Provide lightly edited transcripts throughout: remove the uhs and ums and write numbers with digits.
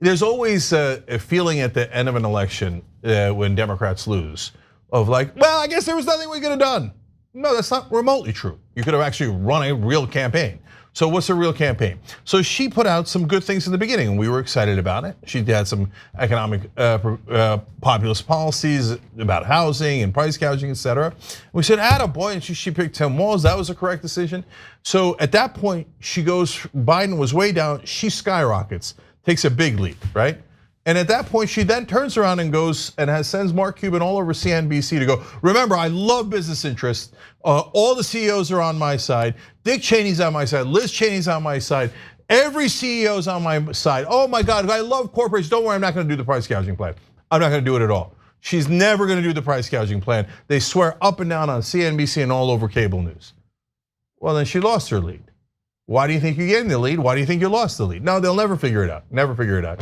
There's always a feeling at the end of an election when Democrats lose of like, well, I guess there was nothing we could have done. No, that's not remotely true. You could have actually run a real campaign. So what's a real campaign? So she put out some good things in the beginning and we were excited about it. She had some economic populist policies about housing and price gouging, et cetera. We said, attaboy, and she picked Tim Walz. That was the correct decision. So at that point, she goes, Biden was way down, she skyrockets, takes a big leap, right? And at that point, she then turns around and goes and sends Mark Cuban all over CNBC to go, remember, I love business interests. All the CEOs are on my side. Dick Cheney's on my side. Liz Cheney's on my side. Every CEO's on my side. Oh my God, I love corporations. Don't worry, I'm not gonna do the price gouging plan. I'm not gonna do it at all. She's never gonna do the price gouging plan. They swear up and down on CNBC and all over cable news. Well, then she lost her lead. Why do you think you gained the lead? Why do you think you lost the lead? No, they'll never figure it out. Never figure it out.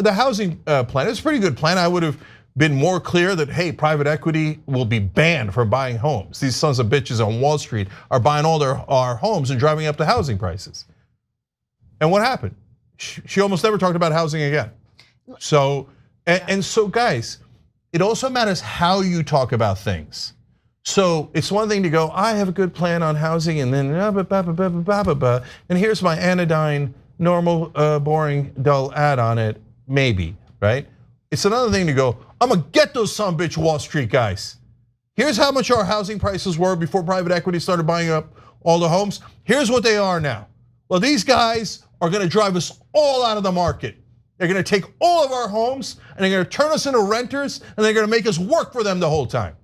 The housing plan is a pretty good plan. I would have been more clear that, hey, private equity will be banned from buying homes. These sons of bitches on Wall Street are buying all our homes and driving up the housing prices. And what happened? She almost never talked about housing again. So, and so guys, it also matters how you talk about things. So it's one thing to go, I have a good plan on housing, and then and here's my anodyne, normal, boring, dull ad on it, maybe, right? It's another thing to go, I'm gonna get those sumbitch Wall Street guys. Here's how much our housing prices were before private equity started buying up all the homes. Here's what they are now. Well, these guys are gonna drive us all out of the market. They're gonna take all of our homes and they're gonna turn us into renters and they're gonna make us work for them the whole time.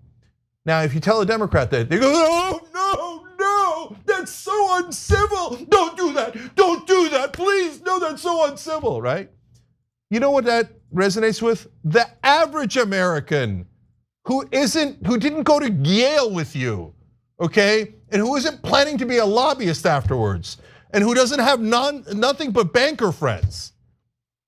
Now, if you tell a Democrat that, they go, oh, no, that's so uncivil. Don't do that, please, no, that's so uncivil, right? You know what that resonates with? The average American who didn't go to Yale with you, okay? And who isn't planning to be a lobbyist afterwards, and who doesn't have nothing but banker friends.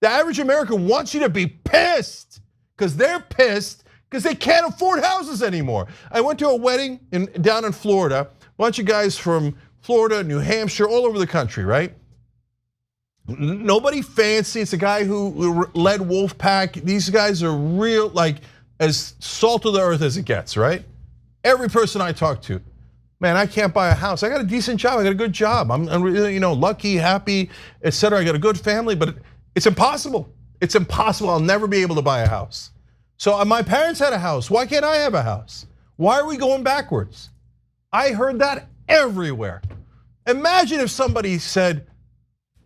The average American wants you to be pissed, because they're pissed because they can't afford houses anymore. I went to a wedding down in Florida, a bunch of guys from Florida, New Hampshire, all over the country, right? Nobody fancy, it's a guy who led Wolfpack. These guys are real, like as salt of the earth as it gets, right? Every person I talk to, man, I can't buy a house. I got a decent job, I got a good job. I'm lucky, happy, etc. I got a good family, but it's impossible. It's impossible, I'll never be able to buy a house. So my parents had a house, why can't I have a house? Why are we going backwards? I heard that everywhere. Imagine if somebody said,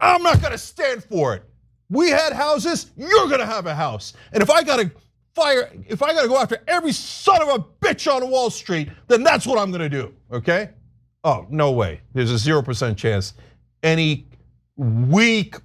I'm not gonna stand for it. We had houses, you're gonna have a house. And if I gotta go after every son of a bitch on Wall Street, then that's what I'm gonna do, okay? Oh, no way, there's a 0% chance any weak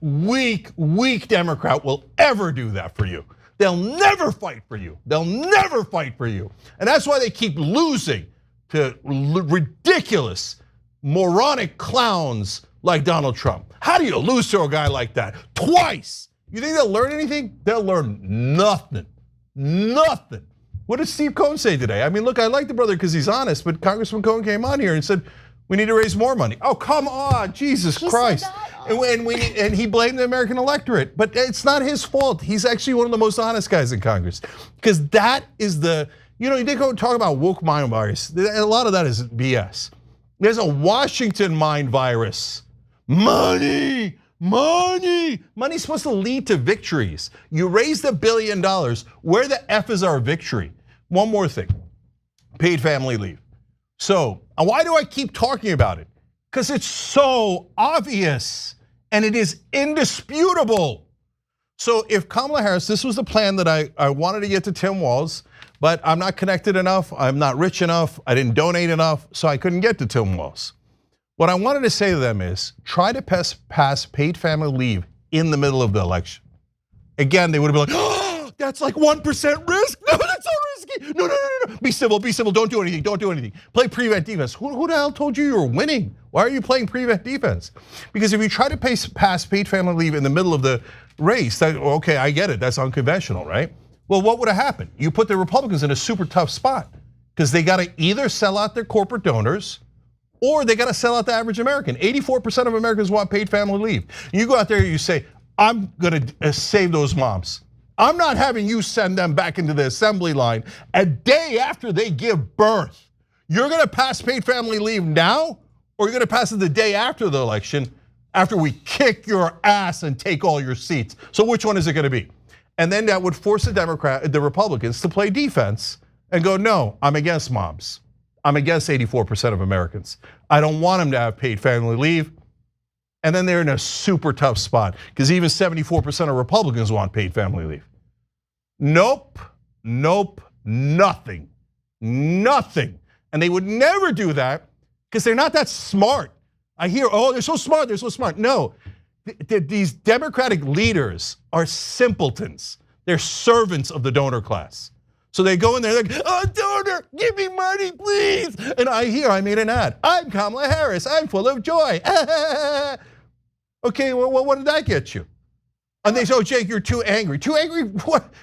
Democrat will ever do that for you. They'll never fight for you. They'll never fight for you. And that's why they keep losing to ridiculous, moronic clowns like Donald Trump. How do you lose to a guy like that? Twice. You think they'll learn anything? They'll learn nothing. Nothing. What did Steve Cohen say today? I mean, look, I like the brother because he's honest, but Congressman Cohen came on here and said, we need to raise more money. Oh, come on, Jesus Christ. And he blamed the American electorate, but it's not his fault. He's actually one of the most honest guys in Congress. Because that is you did go talk about woke mind virus. A lot of that is BS. There's a Washington mind virus. Money's supposed to lead to victories. You raised $1 billion, where the F is our victory? One more thing, paid family leave. So, why do I keep talking about it? Because it's so obvious and it is indisputable. So if Kamala Harris, this was the plan that I wanted to get to Tim Walz, but I'm not connected enough, I'm not rich enough, I didn't donate enough, so I couldn't get to Tim Walz. What I wanted to say to them is, try to pass paid family leave in the middle of the election. Again, they would have been like, oh, that's like 1% risk? No, that's so risky. No. Be civil, don't do anything. Play prevent defense. Who the hell told you were winning? Why are you playing prevent defense? Because if you try to pass paid family leave in the middle of the race, okay, I get it, that's unconventional, right? Well, what would have happened? You put the Republicans in a super tough spot because they got to either sell out their corporate donors or they got to sell out the average American. 84% of Americans want paid family leave. You go out there, you say, I'm gonna save those moms. I'm not having you send them back into the assembly line a day after they give birth. You're gonna pass paid family leave now, or you're gonna pass it the day after the election, after we kick your ass and take all your seats. So which one is it gonna be? And then that would force the Republicans to play defense and go, no, I'm against moms. I'm against 84% of Americans. I don't want them to have paid family leave. And then they're in a super tough spot because even 74% of Republicans want paid family leave. Nope, nothing. And they would never do that because they're not that smart. I hear, oh, they're so smart. No, these Democratic leaders are simpletons. They're servants of the donor class. So they go in there like, oh, donor, give me money, please. And I made an ad. I'm Kamala Harris, I'm full of joy. Okay, well, what did that get you? And they say, oh, Jake, you're too angry. Too angry? What?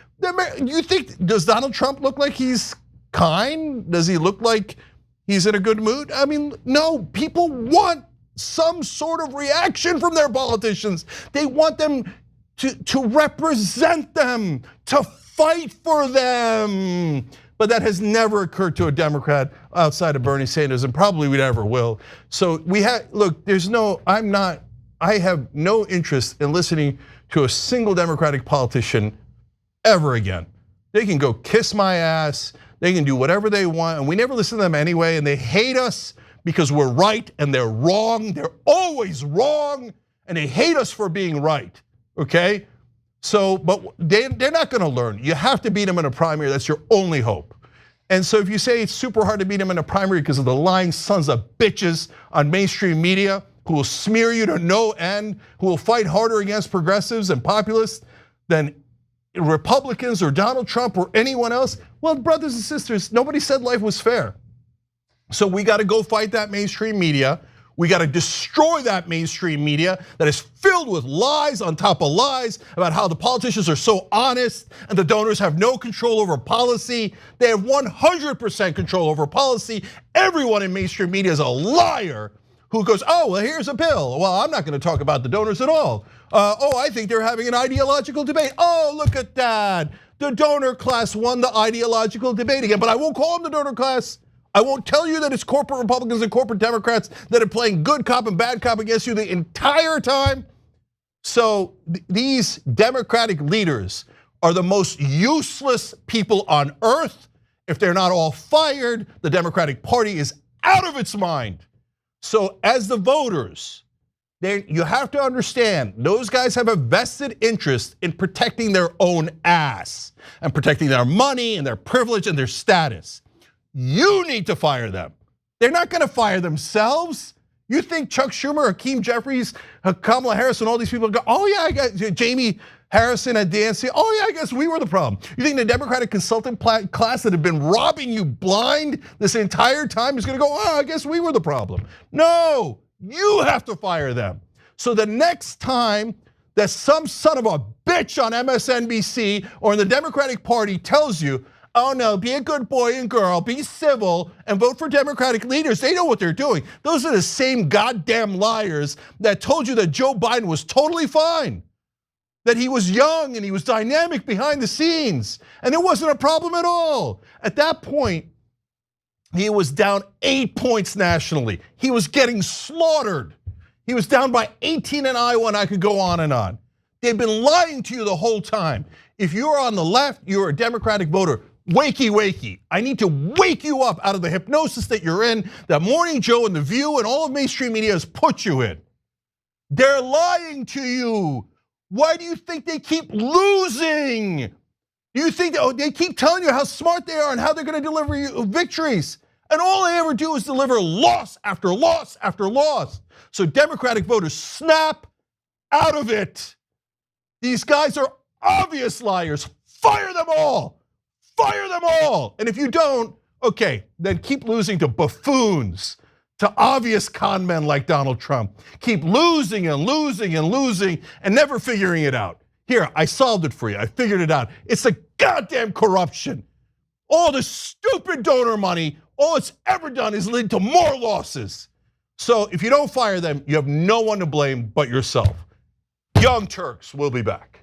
You think, does Donald Trump look like he's kind? Does he look like he's in a good mood? I mean, no, people want some sort of reaction from their politicians. They want them to represent them, to fight for them. But that has never occurred to a Democrat outside of Bernie Sanders, and probably we never will. So look, I have no interest in listening to a single Democratic politician ever again. They can go kiss my ass, they can do whatever they want, and we never listen to them anyway, and they hate us because we're right and they're wrong. They're always wrong, and they hate us for being right, okay? So, but they're not gonna learn. You have to beat them in a primary, that's your only hope. And so if you say it's super hard to beat them in a primary because of the lying sons of bitches on mainstream media, who will smear you to no end, who will fight harder against progressives and populists than Republicans or Donald Trump or anyone else. Well, brothers and sisters, nobody said life was fair. So we gotta go fight that mainstream media. We gotta destroy that mainstream media that is filled with lies on top of lies about how the politicians are so honest and the donors have no control over policy. They have 100% control over policy. Everyone in mainstream media is a liar who goes, oh, well, here's a bill. Well, I'm not gonna talk about the donors at all. Oh, I think they're having an ideological debate. Oh, look at that. The donor class won the ideological debate again, but I won't call them the donor class. I won't tell you that it's corporate Republicans and corporate Democrats that are playing good cop and bad cop against you the entire time. So these Democratic leaders are the most useless people on earth. If they're not all fired, the Democratic Party is out of its mind. So as the voters, you have to understand, those guys have a vested interest in protecting their own ass and protecting their money and their privilege and their status. You need to fire them. They're not gonna fire themselves. You think Chuck Schumer, Hakeem Jeffries, Kamala Harris, and all these people go, oh yeah, I got Jamie Harrison at DNC. Oh yeah, I guess we were the problem. You think the Democratic consultant class that have been robbing you blind this entire time is gonna go, oh, I guess we were the problem. No, you have to fire them. So the next time that some son of a bitch on MSNBC or in the Democratic Party tells you, oh no, be a good boy and girl, be civil, and vote for Democratic leaders, they know what they're doing. Those are the same goddamn liars that told you that Joe Biden was totally fine, that he was young and he was dynamic behind the scenes, and it wasn't a problem at all. At that point, he was down 8 points nationally. He was getting slaughtered. He was down by 18 in Iowa, and I could go on and on. They've been lying to you the whole time. If you're on the left, you're a Democratic voter. Wakey, wakey. I need to wake you up out of the hypnosis that you're in, that Morning Joe and The View and all of mainstream media has put you in. They're lying to you. Why do you think they keep losing? Do you think they keep telling you how smart they are and how they're gonna deliver you victories? And all they ever do is deliver loss after loss after loss. So Democratic voters, snap out of it. These guys are obvious liars. Fire them all. Fire them all. And if you don't, okay, then keep losing to buffoons, to obvious con men like Donald Trump. Keep losing and losing and losing and never figuring it out. Here, I solved it for you. I figured it out. It's the goddamn corruption. All the stupid donor money, all it's ever done is lead to more losses. So if you don't fire them, you have no one to blame but yourself. Young Turks will be back.